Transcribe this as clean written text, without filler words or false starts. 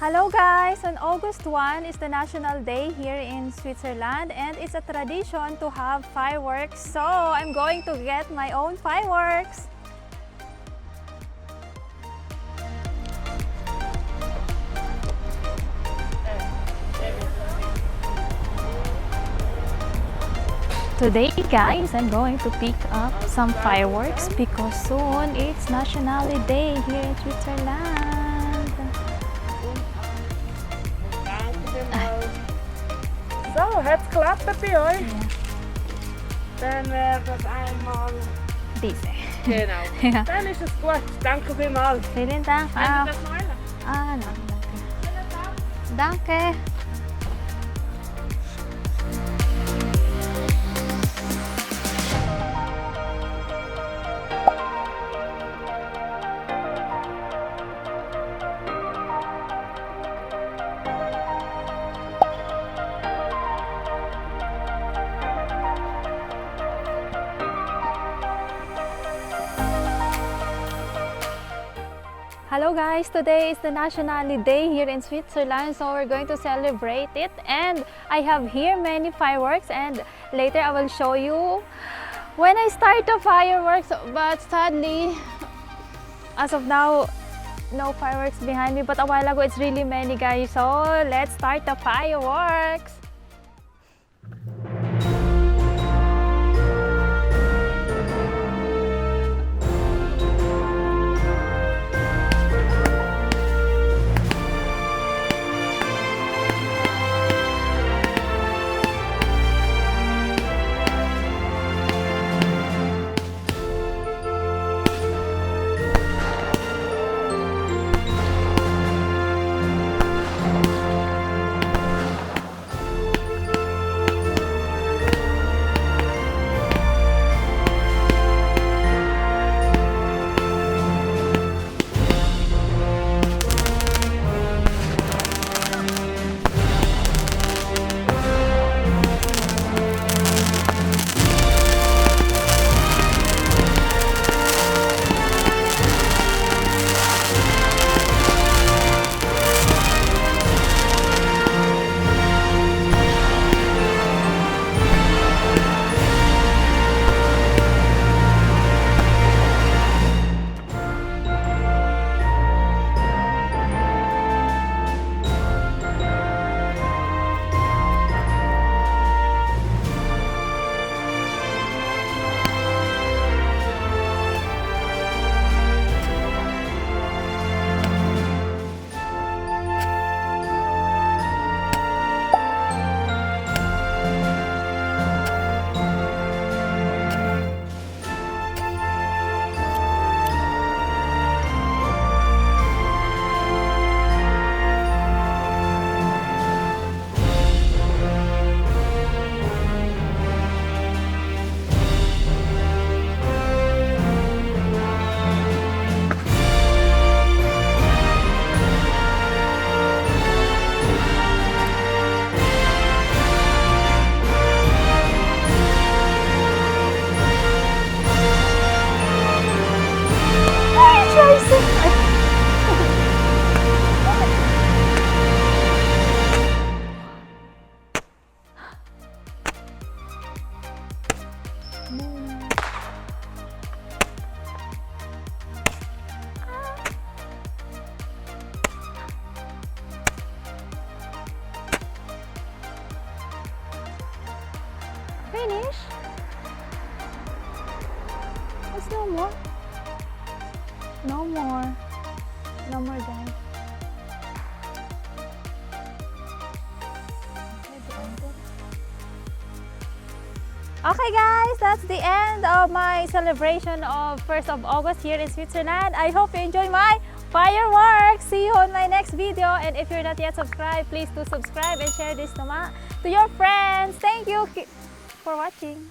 Hello guys! On August 1 is the National Day here in Switzerland and it's a tradition to have fireworks. So I'm going to get my own fireworks. Today guys, I'm going to pick up some fireworks because soon it's National Day here in Switzerland. So, hat es geklappt bei euch? Ja. Dann wäre das einmal diese. Genau. Ja. Dann ist es gut. Danke vielmals. Vielen Dank. Können Sie das malen? Ah, nein, danke. Danke. Hello guys, today is the National Day here in Switzerland, so we're going to celebrate it, and I have here many fireworks, and later I will show you when I start the fireworks, but sadly as of now no fireworks behind me, but a while ago it's really many guys, so let's start the fireworks. Finish? There's no more. No more. No more guys. Okay guys, that's the end of my celebration of 1st of August here in Switzerland. I hope you enjoy my fireworks. See you on my next video, and if you're not yet subscribed, please do subscribe and share this to your friends. Thank you for watching.